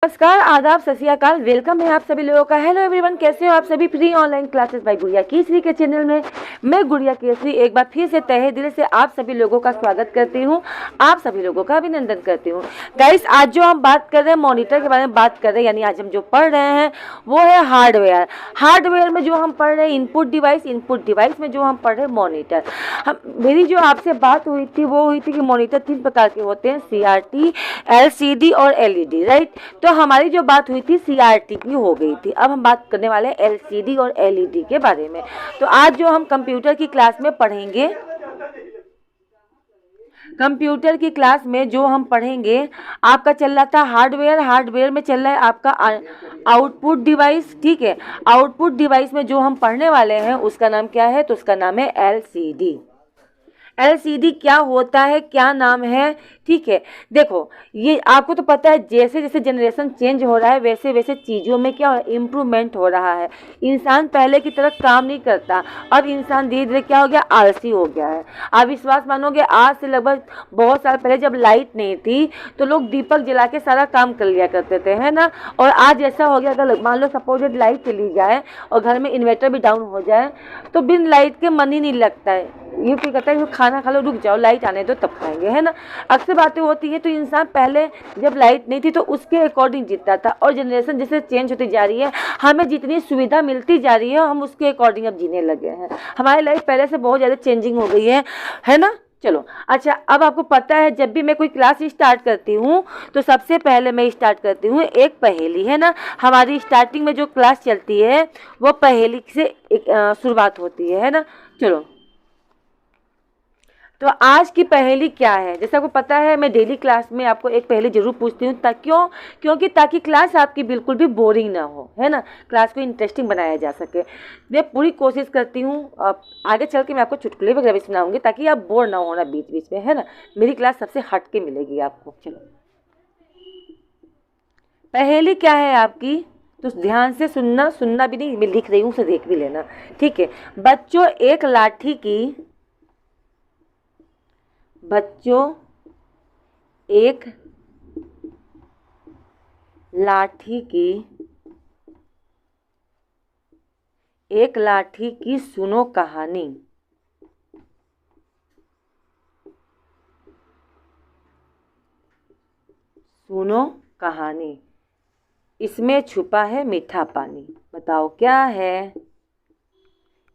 नमस्कार, आदाब, सत श्री अकाल। वेलकम है आप सभी लोगों का। हेलो एवरीवन, कैसे हो आप सभी। फ्री ऑनलाइन क्लासेस बाय गुड़िया केसरी के चैनल में मैं गुड़िया केसरी एक बार फिर से तहे दिल से आप सभी लोगों का स्वागत करती हूं, आप सभी लोगों का अभिनंदन करती हूं। गाइस, आज जो हम बात कर रहे हैं मॉनिटर के बारे में बात कर रहे हैं, यानी आज हम जो पढ़ रहे हैं वो है हार्डवेयर। हार्डवेयर में जो हम पढ़ रहे हैं इनपुट डिवाइस में जो हम पढ़ रहे हैं मॉनिटर। मेरी जो आपसे बात हुई थी वो हुई थी कि मॉनिटर 3 प्रकार के होते हैं, CRT, LCD और LED, राइट। तो हमारी जो बात हुई थी CRT की हो गई थी। अब हम बात करने वाले हैं LCD और LED के बारे में। तो आज जो हम कंप्यूटर की क्लास में पढ़ेंगे, कंप्यूटर की क्लास में जो हम पढ़ेंगे, आपका चल रहा था हार्डवेयर में चल रहा है आपका आउटपुट डिवाइस, ठीक है। आउटपुट डिवाइस में जो हम पढ़ने वाले हैं उसका नाम क्या है, तो उसका नाम है LCD। LCD क्या होता है, क्या नाम है, ठीक है। देखो, ये आपको तो पता है जैसे जैसे जनरेशन चेंज हो रहा है वैसे वैसे चीज़ों में क्या इम्प्रूवमेंट हो रहा है। इंसान पहले की तरह काम नहीं करता, अब इंसान धीरे धीरे क्या हो गया, आलसी हो गया है। आप विश्वास मानोगे, आज से लगभग बहुत साल पहले जब लाइट नहीं थी तो लोग दीपक जला के सारा काम कर लिया करते थे, है ना। और आज ऐसा हो गया, अगर मान लो सपोज लाइट चली जाए और घर में इन्वर्टर भी डाउन हो जाए तो बिन लाइट के मन ही नहीं लगता है। ये कोई कहता है खाना खा लो, रुक जाओ, लाइट आने दो तब खाएंगे, है ना। अक्सर बातें होती है। तो इंसान पहले जब लाइट नहीं थी तो उसके अकॉर्डिंग जीता था, और जनरेशन जैसे चेंज होती जा रही है, हमें जितनी सुविधा मिलती जा रही है हम उसके अकॉर्डिंग अब जीने लगे हैं। हमारी लाइफ पहले से बहुत ज़्यादा चेंजिंग हो गई है ना। चलो, अच्छा, अब आपको पता है जब भी मैं कोई क्लास स्टार्ट करती हूँ तो सबसे पहले मैं स्टार्ट करती हूँ एक पहेली, है ना। हमारी स्टार्टिंग में जो क्लास चलती है वो पहेली से शुरुआत होती है ना। चलो, तो आज की पहेली क्या है। जैसा आपको पता है मैं डेली क्लास में आपको एक पहेली जरूर पूछती हूँ, क्योंकि ताकि क्लास आपकी बिल्कुल भी बोरिंग ना हो, है ना। क्लास को इंटरेस्टिंग बनाया जा सके। मैं पूरी कोशिश करती हूँ। आगे चल के मैं आपको चुटकुले वगैरह भी सुनाऊंगी ताकि आप बोर ना होना बीच बीच में, है ना। मेरी क्लास सबसे हट के मिलेगी आपको। चलो, पहेली क्या है आपकी, तो ध्यान से सुनना भी नहीं, मैं लिख रही हूँ उसे देख भी लेना, ठीक है। बच्चों एक लाठी की सुनो कहानी। सुनो कहानी, इसमें छुपा है मीठा पानी। बताओ क्या है।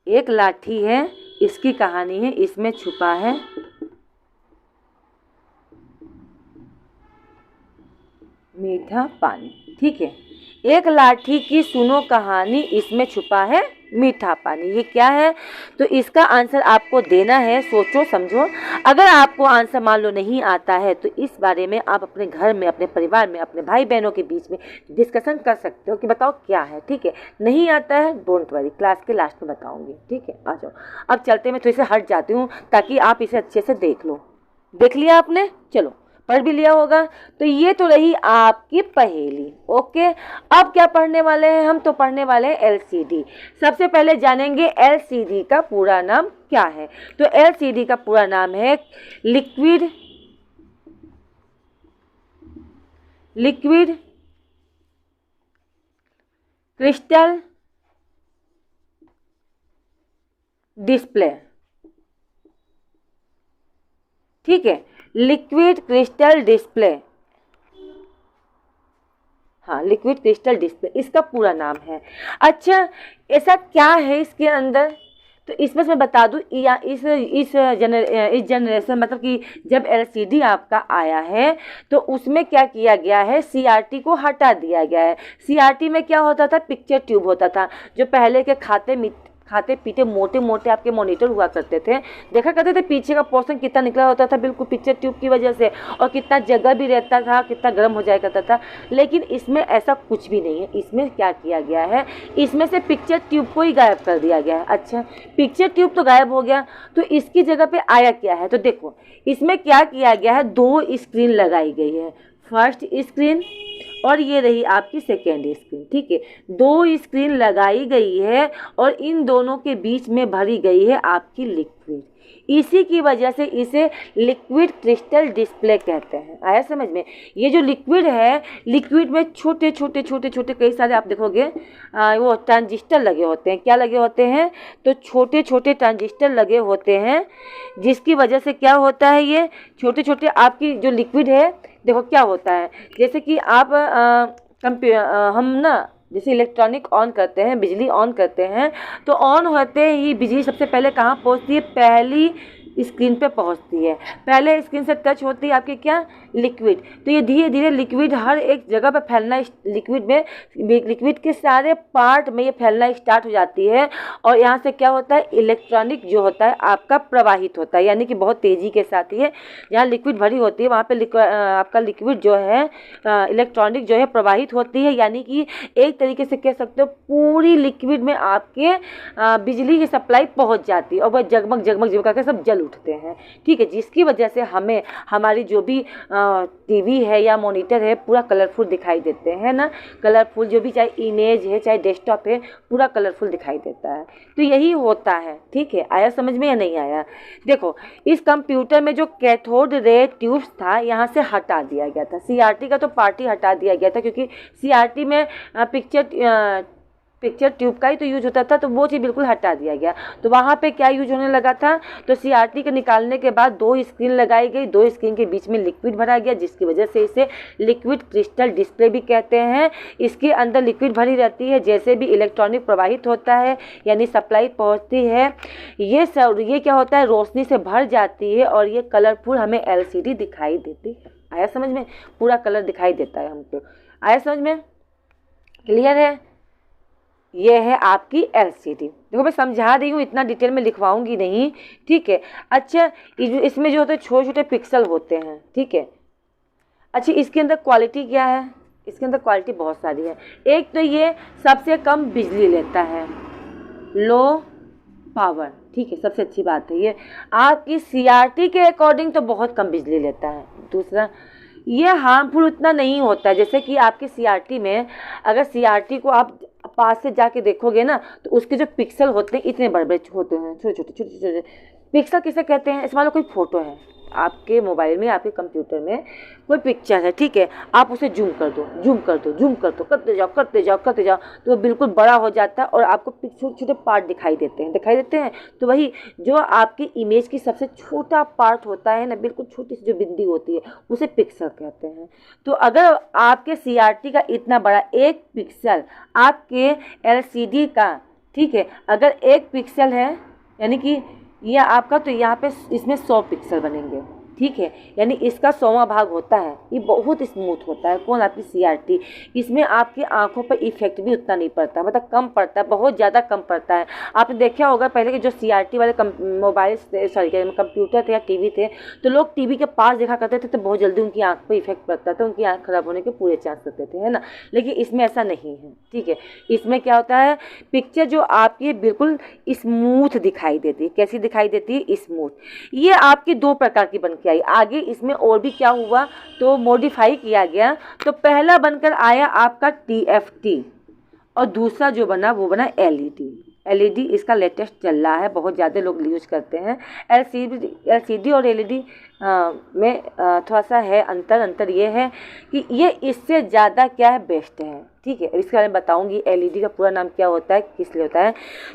एक लाठी है, इसकी कहानी है, इसमें छुपा है मीठा पानी, ठीक है। एक लाठी की सुनो कहानी, इसमें छुपा है मीठा पानी। ये क्या है, तो इसका आंसर आपको देना है। सोचो समझो। अगर आपको आंसर मान लो नहीं आता है तो इस बारे में आप अपने घर में, अपने परिवार में, अपने भाई बहनों के बीच में डिस्कशन कर सकते हो कि बताओ क्या है, ठीक है। नहीं आता है, डोंट वरी, क्लास के लास्ट में बताऊंगी, ठीक है। आ जाओ, अब चलते, मैं थोड़ी से हट जाती हूँ ताकि आप इसे अच्छे से देख लो। देख लिया आपने, चलो, पढ़ भी लिया होगा। तो ये तो रही आपकी पहेली, ओके। अब क्या पढ़ने वाले हैं हम, तो पढ़ने वाले हैं LCD। सबसे पहले जानेंगे LCD का पूरा नाम क्या है। तो LCD का पूरा नाम है लिक्विड क्रिस्टल डिस्प्ले, ठीक है। लिक्विड क्रिस्टल डिस्प्ले, हाँ, लिक्विड क्रिस्टल डिस्प्ले इसका पूरा नाम है। अच्छा, ऐसा क्या है इसके अंदर, तो इसमें मैं बता दूं, या इस जनरेशन मतलब कि जब LCD आपका आया है तो उसमें क्या किया गया है, CRT को हटा दिया गया है। CRT में क्या होता था, पिक्चर ट्यूब होता था। जो पहले के खाते पीते मोटे मोटे आपके मॉनिटर हुआ करते थे, देखा करते थे पीछे का पोर्शन कितना निकला होता था, बिल्कुल पिक्चर ट्यूब की वजह से, और कितना जगह भी रहता था, कितना गर्म हो जाया करता था। लेकिन इसमें ऐसा कुछ भी नहीं है। इसमें क्या किया गया है, इसमें से पिक्चर ट्यूब को ही गायब कर दिया गया है। अच्छा, पिक्चर ट्यूब तो गायब हो गया, तो इसकी जगह पे आया क्या है, तो देखो इसमें क्या किया गया है, 2 स्क्रीन लगाई गई है। फर्स्ट स्क्रीन और ये रही आपकी सेकेंड स्क्रीन। ठीक है, 2 स्क्रीन लगाई गई है और इन दोनों के बीच में भरी गई है आपकी लिक्विड। इसी की वजह से इसे लिक्विड क्रिस्टल डिस्प्ले कहते हैं। आया समझ में? ये जो लिक्विड है, लिक्विड में छोटे छोटे छोटे छोटे कई सारे आप देखोगे वो ट्रांजिस्टर लगे होते हैं। क्या लगे होते हैं? तो छोटे छोटे ट्रांजिस्टर लगे होते हैं, जिसकी वजह से क्या होता है, ये छोटे छोटे आपकी जो लिक्विड है, देखो क्या होता है, जैसे कि आप हम ना जैसे इलेक्ट्रॉनिक ऑन करते हैं, बिजली ऑन करते हैं, तो ऑन होते ही बिजली सबसे पहले कहाँ पहुँचती है? पहली स्क्रीन पे पहुंचती है। पहले स्क्रीन से टच होती है आपकी क्या? लिक्विड। तो ये धीरे धीरे लिक्विड हर एक जगह पे फैलना, लिक्विड के सारे पार्ट में ये फैलना स्टार्ट हो जाती है और यहाँ से क्या होता है? इलेक्ट्रॉनिक जो होता है आपका प्रवाहित होता है, यानी कि बहुत तेज़ी के साथ ये जहाँ लिक्विड भरी होती है वहाँ पे आपका लिक्विड जो है इलेक्ट्रॉनिक जो है प्रवाहित होती है, यानी कि एक तरीके से कह सकते हो पूरी लिक्विड में आपके बिजली की सप्लाई पहुँच जाती है और वह जगमग जगमग जगमग करके सब जल उठते हैं। ठीक है, जिसकी वजह से हमें हमारी जो भी टीवी है या मॉनिटर है पूरा कलरफुल दिखाई देते हैं ना। कलरफुल जो भी, चाहे इमेज है चाहे डेस्कटॉप है, पूरा कलरफुल दिखाई देता है। तो यही होता है। ठीक है, आया समझ में या नहीं आया? देखो, इस कंप्यूटर में जो कैथोड रे ट्यूब्स था यहाँ से हटा दिया गया था। सीआरटी का तो पार्ट ही हटा दिया गया था, क्योंकि सीआरटी में पिक्चर ट्यूब का ही तो यूज होता था, तो वो चीज़ बिल्कुल हटा दिया गया। तो वहाँ पे क्या यूज होने लगा था? तो सीआरटी के निकालने के बाद 2 स्क्रीन लगाई गई, 2 स्क्रीन के बीच में लिक्विड भरा गया, जिसकी वजह से इसे लिक्विड क्रिस्टल डिस्प्ले भी कहते हैं। इसके अंदर लिक्विड भरी रहती है, जैसे भी इलेक्ट्रॉनिक प्रवाहित होता है यानी सप्लाई पहुँचती है, ये क्या होता है? रोशनी से भर जाती है और ये कलरफुल हमें LCD दिखाई देती है। आया समझ में? पूरा कलर दिखाई देता है हमको। आया समझ में? क्लियर है? ये है आपकी LCD। देखो मैं समझा रही हूँ, इतना डिटेल में लिखवाऊंगी नहीं। ठीक है, अच्छा इसमें जो होते हैं छोटे छोटे पिक्सल होते हैं। ठीक है, अच्छा इसके अंदर क्वालिटी क्या है? इसके अंदर क्वालिटी बहुत सारी है। एक तो ये सबसे कम बिजली लेता है, लो पावर। ठीक है, सबसे अच्छी बात है ये। आपकी CRT के अकॉर्डिंग तो बहुत कम बिजली लेता है। दूसरा, ये हार्मफुल उतना नहीं होता है, जैसे कि आपके CRT में अगर CRT को आप पास से जाके देखोगे ना, तो उसके जो पिक्सल होते हैं इतने बड़े बड़े होते हैं, छोटे छोटे पिक्सल किसे कहते हैं? इसमें कोई फोटो है आपके मोबाइल में, आपके कंप्यूटर में कोई पिक्चर है, ठीक है, आप उसे जूम कर दो, करते जाओ, तो वो बिल्कुल बड़ा हो जाता है और आपको छोटे छोटे पार्ट दिखाई देते हैं। तो वही जो आपकी इमेज की सबसे छोटा पार्ट होता है ना, बिल्कुल छोटी सी जो बिंदी होती है, उसे पिक्सल कहते हैं। तो अगर आपके CRT का इतना बड़ा एक पिक्सल आपके LCD का, ठीक है, अगर 1 पिक्सल है यानी कि ये आपका, तो यहाँ पे इसमें 100 पिक्सल बनेंगे। ठीक है, यानी इसका 100वां भाग होता है। ये बहुत स्मूथ होता है। कौन? आपकी CRT। इसमें आपकी आंखों पर इफेक्ट भी उतना नहीं पड़ता, मतलब कम पड़ता है, बहुत ज़्यादा कम पड़ता है। आपने देखा होगा पहले के जो CRT वाले कंप्यूटर थे या टीवी थे, तो लोग टीवी के पास देखा करते थे तो बहुत जल्दी उनकी आंख पर इफेक्ट पड़ता था, उनकी आंख खराब होने के पूरे चांस रहते थे, है ना। लेकिन इसमें ऐसा नहीं है। ठीक है, इसमें क्या होता है? पिक्चर जो आपकी बिल्कुल स्मूथ दिखाई देती है। कैसी दिखाई देती है? स्मूथ। ये आपकी 2 प्रकार की बन के आई। आगे इसमें और भी क्या हुआ तो मॉडिफाई किया गया। तो पहला बनकर आया आपका TFT और दूसरा जो बना वो बना LED। इसका लेटेस्ट चल रहा है, बहुत ज़्यादा लोग यूज करते हैं। LCD और LED में थोड़ा सा है अंतर ये है कि ये इससे ज़्यादा क्या है? बेस्ट है। ठीक है, इसके बारे में बताऊंगी LED का पूरा नाम क्या होता है, किस लिए होता है।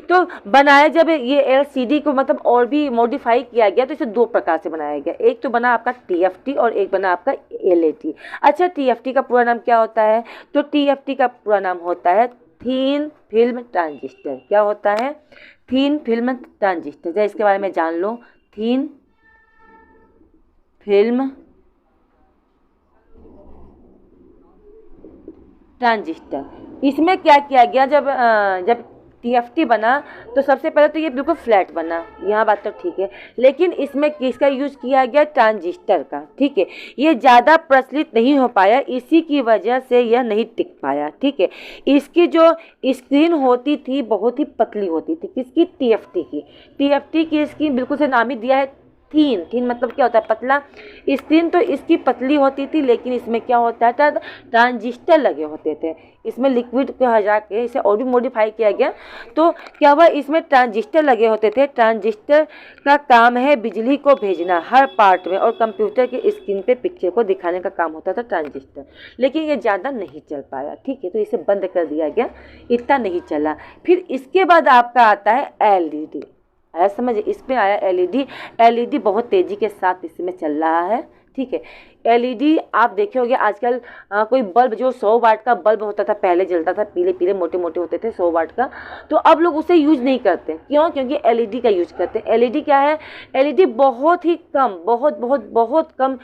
तो बनाया जब ये LCD को मतलब और भी मॉडिफाई किया गया, तो इसे 2 प्रकार से बनाया गया। एक तो बना आपका TFT और एक बना आपका LED। अच्छा, TFT का पूरा नाम क्या होता है? तो TFT का पूरा नाम होता है थिन फिल्म ट्रांजिस्टर। क्या होता है? Thin film transistor. जरा इसके बारे में जान लो। Thin film transistor. इसमें क्या किया गया, जब TFT बना तो सबसे पहले तो ये बिल्कुल फ्लैट बना, यहाँ बात तो ठीक है, लेकिन इसमें किसका यूज किया गया? ट्रांजिस्टर का। ठीक है, ये ज़्यादा प्रचलित नहीं हो पाया, इसी की वजह से यह नहीं टिक पाया। ठीक है, इसकी जो स्क्रीन होती थी बहुत ही पतली होती थी। किसकी? TFT की। TFT की स्क्रीन बिल्कुल से नाम ही दिया है थीन मतलब क्या होता है, पतला। स्क्रीन तो इसकी पतली होती थी, लेकिन इसमें क्या होता था, ट्रांजिस्टर लगे होते थे। इसमें लिक्विड को हटा के इसे और भी मॉडिफाई किया गया। तो क्या हुआ, इसमें ट्रांजिस्टर लगे होते थे। ट्रांजिस्टर का काम है बिजली को भेजना हर पार्ट में, और कंप्यूटर के स्क्रीन पे पिक्चर को दिखाने का काम होता था ट्रांजिस्टर। लेकिन ये ज़्यादा नहीं चल पाया, ठीक है, तो इसे बंद कर दिया गया, इतना नहीं चला। फिर इसके बाद आपका आता है LED। आया समझ, इसमें आया LED। LED बहुत तेज़ी के साथ इसमें चल रहा है, ठीक है। LED आप देखे होंगे आजकल, कोई बल्ब जो 100 वाट का बल्ब होता था, पहले जलता था, पीले पीले मोटे मोटे होते थे 100 वाट का, तो अब लोग उसे यूज नहीं करते। क्यों? क्योंकि LED का यूज करते हैं। LED क्या है, LED बहुत ही कम, बहुत कम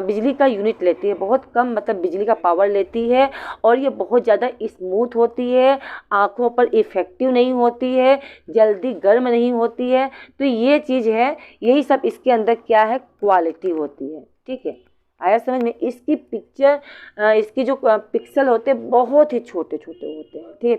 बिजली का यूनिट लेती है, बहुत कम मतलब बिजली का पावर लेती है, और ये बहुत ज़्यादा स्मूथ होती है, आँखों पर इफेक्टिव नहीं होती है, जल्दी गर्म नहीं होती है। तो ये चीज़ है, यही सब इसके अंदर क्या है, क्वालिटी होती है, ठीक है। आया समझ में। इसकी पिक्चर, इसकी जो पिक्सल होते हैं बहुत ही छोटे छोटे होते हैं, ठीक है।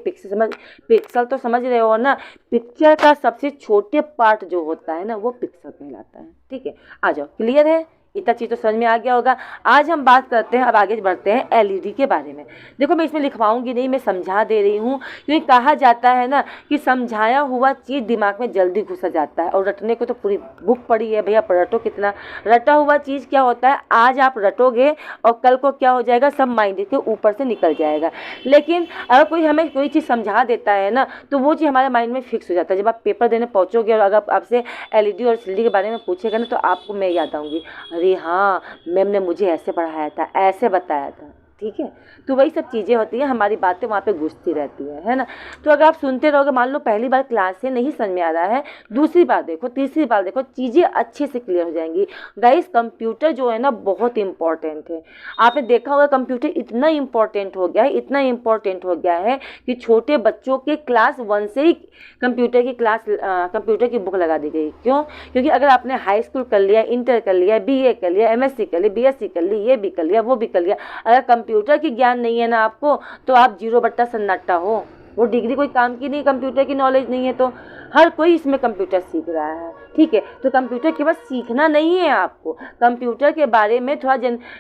पिक्सल तो समझ रहे हो ना, पिक्चर का सबसे छोटे पार्ट जो होता है ना, वो पिक्सल कहलाता है, ठीक है। आ जाओ, क्लियर है, इतना चीज़ तो समझ में आ गया होगा। आज हम बात करते हैं, अब आगे बढ़ते हैं LED के बारे में। देखो मैं इसमें लिखवाऊंगी नहीं, मैं समझा दे रही हूँ, क्योंकि कहा जाता है ना कि समझाया हुआ चीज़ दिमाग में जल्दी घुस जाता है, और रटने को तो पूरी बुक पड़ी है भैया, रटो कितना। रटा हुआ चीज़ क्या होता है, आज आप रटोगे और कल को क्या हो जाएगा, सब माइंड के ऊपर से निकल जाएगा। लेकिन अगर कोई हमें कोई चीज़ समझा देता है ना, तो वो चीज़ हमारे माइंड में फिक्स हो जाता है। जब आप पेपर देने पहुँचोगे और अगर आपसे LED और CD के बारे में पूछेगा ना, तो आपको मैं याद आऊँगी, अरे हाँ मैम ने मुझे ऐसे पढ़ाया था, ऐसे बताया था, ठीक है। तो वही सब चीज़ें होती हैं, हमारी बातें वहाँ पे घुसती रहती है ना। तो अगर आप सुनते रहोगे, मान लो पहली बार क्लास से नहीं समझ में आ रहा है, दूसरी बार देखो, तीसरी बार देखो, चीज़ें अच्छे से क्लियर हो जाएंगी। गाइस कंप्यूटर जो है ना बहुत इंपॉर्टेंट है। आपने देखा होगा कंप्यूटर इतना इंपॉर्टेंट हो गया है, इतना इंपॉर्टेंट हो गया है कि छोटे बच्चों के क्लास 1 से ही कंप्यूटर की क्लास, कंप्यूटर की बुक लगा दी गई। क्यों? क्योंकि अगर आपने हाई स्कूल कर लिया, इंटर कर लिया, BA कर लिया, MSc कर लिया, BSc कर ली, ये भी कर लिया, वो भी कर लिया, अगर कंप्यूटर की ज्ञान नहीं है ना आपको, तो आप 0 बट्टा सन्नाटा हो। वो डिग्री कोई काम की नहीं, कंप्यूटर की नॉलेज नहीं है। तो हर कोई इसमें कंप्यूटर सीख रहा है, ठीक है। तो कंप्यूटर केवल सीखना नहीं है, आपको कंप्यूटर के बारे में थोड़ा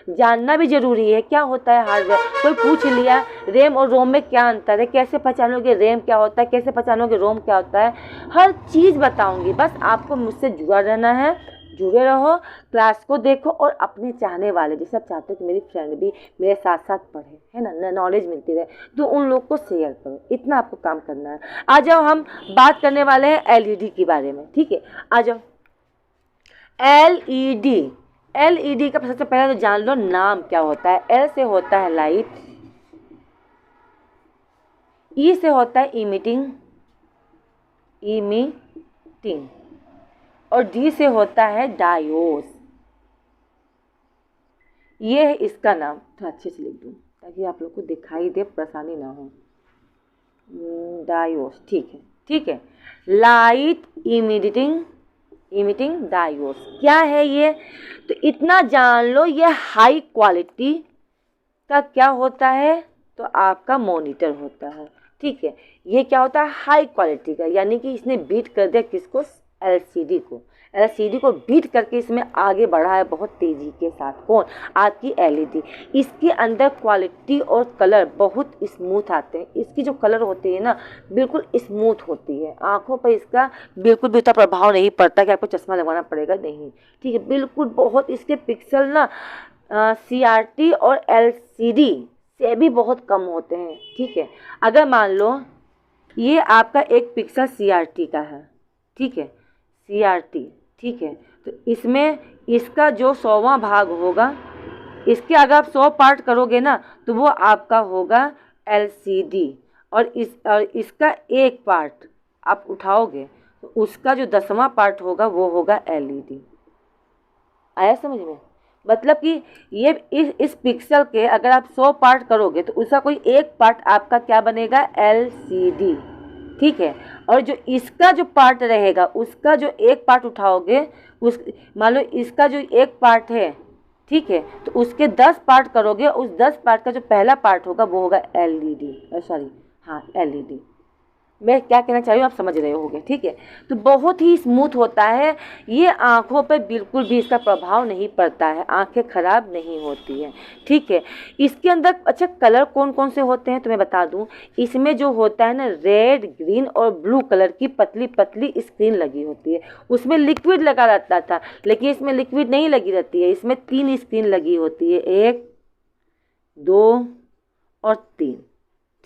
जानना भी जरूरी है। क्या होता है हार्डवेयर, कोई पूछ लिया रैम और रोम में क्या अंतर है, कैसे पहचानोगे रैम क्या होता है, कैसे पहचानोगे रोम क्या होता है, हर चीज़ बताऊंगी। बस आपको मुझसे जुड़ा रहना है, जुड़े रहो, क्लास को देखो, और अपने चाहने वाले जैसे आप चाहते हो कि मेरी फ्रेंड भी मेरे साथ साथ पढ़े, है ना, नॉलेज मिलती रहे, तो उन लोग को शेयर करो, इतना आपको काम करना है। आ जाओ, हम बात करने वाले हैं LED के बारे में, ठीक है। आ जाओ, LED का सबसे पहले तो जान लो नाम क्या होता है। L से होता है लाइट, E से होता है इमिटिंग, और D से होता है डायोस। ये है इसका नाम, तो अच्छे से लिख दूँ ताकि आप लोग को दिखाई दे, परेशानी ना हो। डायोस, ठीक है, ठीक है। लाइट इमिटिंग डायोस क्या है ये, तो इतना जान लो, ये हाई क्वालिटी का क्या होता है, तो आपका मॉनिटर होता है, ठीक है। ये क्या होता है, हाई क्वालिटी का, यानी कि इसने बीट कर दिया किसको, LCD को बीट करके इसमें आगे बढ़ा है बहुत तेज़ी के साथ। कौन? आपकी LED। इसके अंदर क्वालिटी और कलर बहुत स्मूथ आते हैं। इसकी जो कलर होती है ना बिल्कुल स्मूथ होती है, आँखों पर इसका बिल्कुल भी उतना प्रभाव नहीं पड़ता कि आपको चश्मा लगवाना पड़ेगा, नहीं, ठीक है, बिल्कुल। बहुत इसके पिक्सल ना CRT और LCD से भी बहुत कम होते हैं, ठीक है। अगर मान लो ये आपका एक पिक्सल CRT का है, ठीक है, CRT, ठीक है, तो इसमें इसका जो 100वां भाग होगा, इसके अगर आप 100 पार्ट करोगे ना, तो वो आपका होगा LCD, और इसका एक पार्ट आप उठाओगे तो उसका जो 10वां पार्ट होगा वो होगा LED। आया समझ में? मतलब कि ये इस पिक्सल के अगर आप 100 पार्ट करोगे तो उसका कोई एक पार्ट आपका क्या बनेगा, LCD, ठीक है। और जो इसका जो पार्ट रहेगा, उसका जो एक पार्ट उठाओगे, उस मान लो इसका जो एक पार्ट है, ठीक है, तो उसके 10 पार्ट करोगे, उस 10 पार्ट का जो पहला पार्ट होगा वो होगा LED, LED। मैं क्या कहना चाह रही हूँ आप समझ रहे होंगे, ठीक है। तो बहुत ही स्मूथ होता है, ये आँखों पर बिल्कुल भी इसका प्रभाव नहीं पड़ता है, आँखें खराब नहीं होती है, ठीक है। इसके अंदर अच्छा कलर कौन कौन से होते हैं तो मैं बता दूं, इसमें जो होता है ना रेड, ग्रीन और ब्लू कलर की पतली पतली स्क्रीन लगी होती है। उसमें लिक्विड लगा रहता था, लेकिन इसमें लिक्विड नहीं लगी रहती है, इसमें 3 स्क्रीन लगी होती है, 1 2 और 3,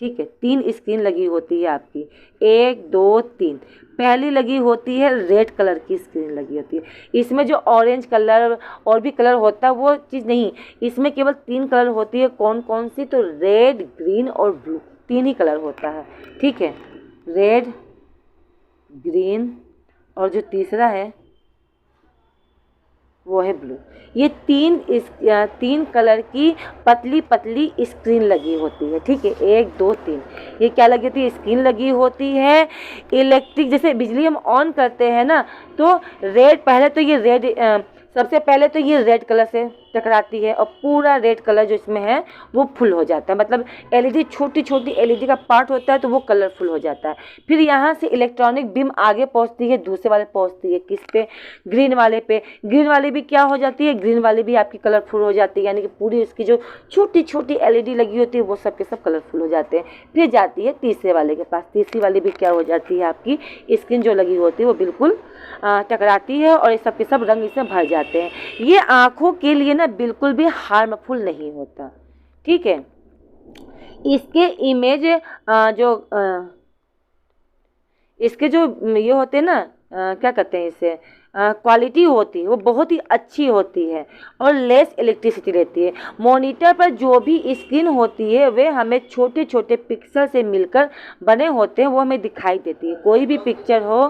ठीक है। 3 स्क्रीन लगी होती है आपकी, 1 2 3। पहली लगी होती है रेड कलर की स्क्रीन लगी होती है, इसमें जो ऑरेंज कलर और भी कलर होता है वो चीज़ नहीं, इसमें केवल 3 कलर होती है। कौन कौन सी? तो रेड, ग्रीन और ब्लू, 3 ही कलर होता है, ठीक है। रेड, ग्रीन और जो तीसरा है वो है ब्लू। ये 3 कलर की पतली पतली स्क्रीन लगी होती है, ठीक है। 1 2 3 ये क्या लगी होती है? स्क्रीन लगी होती है। इलेक्ट्रिक जैसे बिजली हम ऑन करते हैं ना, तो रेड पहले तो ये रेड सबसे पहले तो ये रेड कलर से टकराती है और पूरा रेड कलर जो इसमें है वो फुल हो जाता है, मतलब एलईडी छोटी छोटी एलईडी का पार्ट होता है तो वो कलरफुल हो जाता है। फिर यहाँ से इलेक्ट्रॉनिक बीम आगे पहुँचती है, दूसरे वाले पहुँचती है किस पे? ग्रीन वाले पे। ग्रीन वाली भी क्या हो जाती है? ग्रीन वाली भी आपकी कलरफुल हो जाती है, यानी कि पूरी उसकी जो छोटी छोटी एलईडी लगी होती है वो सब के सब कलरफुल हो जाते हैं। फिर जाती है तीसरे वाले के पास, तीसरी वाली भी क्या हो जाती है? आपकी स्क्रीन जो लगी होती है वो बिल्कुल टकराती है और ये सब के सब रंग इसमें भर जाते हैं। ये आँखों के लिए ना बिल्कुल भी हार्मफुल नहीं होता, ठीक है। इसके इमेज इसके जो ये होते हैं ना क्या कहते हैं इसे, क्वालिटी होती है वो बहुत ही अच्छी होती है और लेस इलेक्ट्रिसिटी रहती है। मॉनिटर पर जो भी स्क्रीन होती है वे हमें छोटे छोटे पिक्सल से मिलकर बने होते हैं, वो हमें दिखाई देती है। कोई भी पिक्चर हो,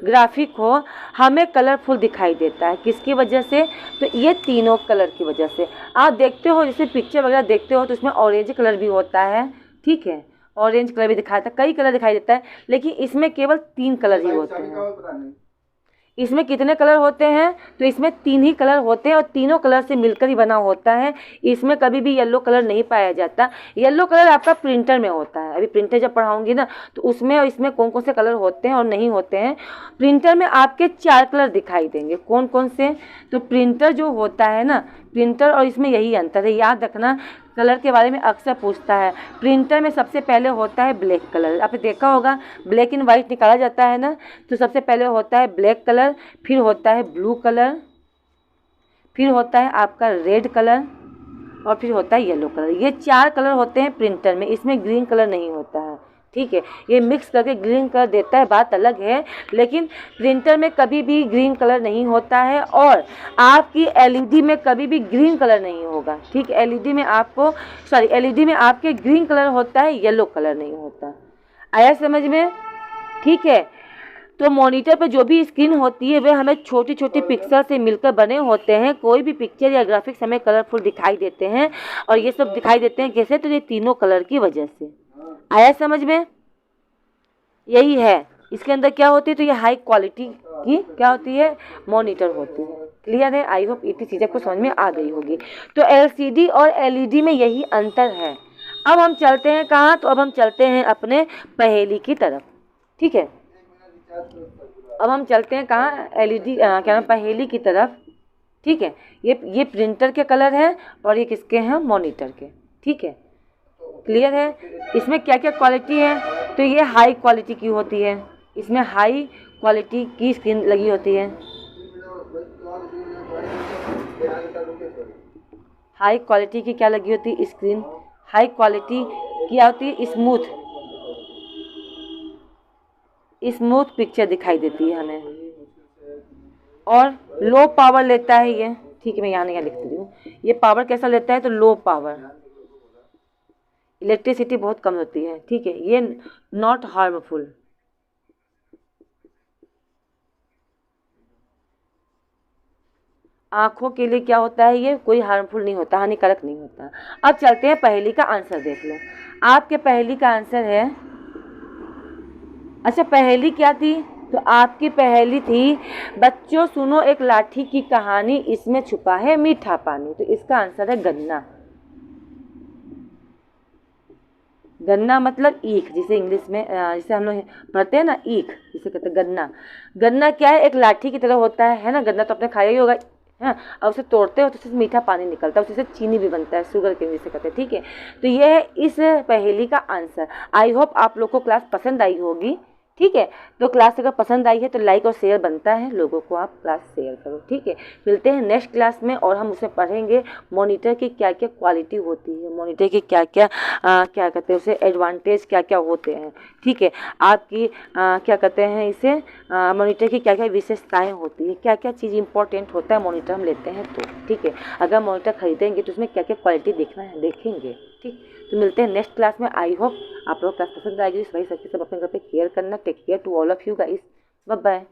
ग्राफिक हो, हमें कलरफुल दिखाई देता है। किसकी वजह से? तो ये तीनों कलर की वजह से। आप देखते हो जैसे पिक्चर वगैरह देखते हो तो उसमें ऑरेंज कलर भी होता है, ठीक है, ऑरेंज कलर भी दिखाता है, कई कलर दिखाई देता है, लेकिन इसमें केवल 3 कलर ही होते हैं। इसमें कितने कलर होते हैं? तो इसमें 3 ही कलर होते हैं और तीनों कलर से मिलकर ही बना होता है। इसमें कभी भी येलो कलर नहीं पाया जाता। येलो कलर आपका प्रिंटर में होता है, अभी प्रिंटर जब पढ़ाऊंगी ना तो उसमें और इसमें कौन कौन से कलर होते हैं और नहीं होते हैं। प्रिंटर में आपके 4 कलर दिखाई देंगे। कौन कौन से? तो प्रिंटर जो होता है ना, प्रिंटर और इसमें यही अंतर है, याद रखना। कलर के बारे में अक्सर पूछता है। प्रिंटर में सबसे पहले होता है ब्लैक कलर, आपने देखा होगा ब्लैक एंड वाइट निकाला जाता है ना, तो सबसे पहले होता है ब्लैक कलर, फिर होता है ब्लू कलर, फिर होता है आपका रेड कलर और फिर होता है येलो कलर। ये 4 कलर होते हैं प्रिंटर में, इसमें ग्रीन कलर नहीं होता है, ठीक है। ये मिक्स करके ग्रीन कलर देता है, बात अलग है, लेकिन प्रिंटर में कभी भी ग्रीन कलर नहीं होता है और आपकी एलईडी में कभी भी ग्रीन कलर नहीं होगा, ठीक है। एलईडी में आपके ग्रीन कलर होता है, येलो कलर नहीं होता। आया समझ में? ठीक है। तो मॉनिटर पर जो भी स्क्रीन होती है वे हमें छोटी छोटी पिक्सल से मिलकर बने होते हैं। कोई भी पिक्चर या ग्राफिक्स हमें कलरफुल दिखाई देते हैं और ये सब दिखाई देते हैं कैसे? तो ये तीनों कलर की वजह से। आया समझ में? यही है। इसके अंदर क्या होती है? तो ये हाई क्वालिटी की क्या होती है? मॉनिटर होती है। क्लियर है? आई होप इतनी चीज़ें आपको समझ में आ गई होगी। तो एलसीडी और एलईडी में यही अंतर है। अब हम चलते हैं कहाँ? तो अब हम चलते हैं अपने पहेली की तरफ, ठीक है। अब हम चलते हैं कहाँ? एलईडी क्या नाम, पहेली की तरफ, ठीक है। ये प्रिंटर के कलर हैं और ये किसके हैं? मॉनिटर के, ठीक है। क्लियर है? इसमें क्या क्या क्वालिटी है? तो ये हाई क्वालिटी की होती है, इसमें हाई क्वालिटी की स्क्रीन लगी होती है। हाई क्वालिटी की क्या लगी होती है? स्क्रीन। हाई क्वालिटी की होती है स्मूथ पिक्चर दिखाई देती है हमें और लो पावर लेता है ये, ठीक है। मैं यहाँ लिख देती हूँ। ये पावर कैसा लेता है? तो लो पावर, इलेक्ट्रिसिटी बहुत कम होती है, ठीक है। ये नॉट हार्मफुल। आँखों के लिए क्या होता है? ये कोई हार्मफुल नहीं होता, हानिकारक नहीं होता। अब चलते हैं पहेली का आंसर देख लो। आपके पहेली का आंसर है, अच्छा पहेली क्या थी? तो आपकी पहेली थी, बच्चों सुनो एक लाठी की कहानी, इसमें छुपा है मीठा पानी। तो इसका आंसर है गन्ना। गन्ना मतलब ईख, जिसे इंग्लिश में जिसे हम लोग पढ़ते हैं ना, ईख जिसे कहते हैं गन्ना। गन्ना क्या है, एक लाठी की तरह होता है ना। गन्ना तो आपने खाया ही होगा, हाँ। और उसे तोड़ते हो तो उससे मीठा पानी निकलता है, उससे चीनी भी बनता है, शुगर के जिसे कहते हैं, ठीक है। तो ये है इस पहेली का आंसर। आई होप आप लोग को क्लास पसंद आई होगी, ठीक है। तो क्लास अगर पसंद आई है तो लाइक और शेयर बनता है, लोगों को आप क्लास शेयर करो, ठीक है। मिलते हैं नेक्स्ट क्लास में और हम उसमें पढ़ेंगे मॉनिटर की क्या क्या क्वालिटी होती है, मॉनिटर की क्या क्या क्या कहते हैं उसे एडवांटेज क्या क्या होते हैं, ठीक है। आपकी क्या कहते हैं इसे मॉनिटर की क्या क्या विशेषताएं होती है, क्या क्या चीज़ इंपॉर्टेंट होता है मॉनिटर हम लेते हैं तो, ठीक है। अगर मॉनिटर खरीदेंगे तो उसमें क्या क्या क्वालिटी देखना है देखेंगे, ठीक। तो मिलते हैं नेक्स्ट क्लास में। आई होप आप लोग क्लास पसंद आएगी। भाई सबके सब अपने घर पे केयर करना। Take care to all of you guys, bye bye.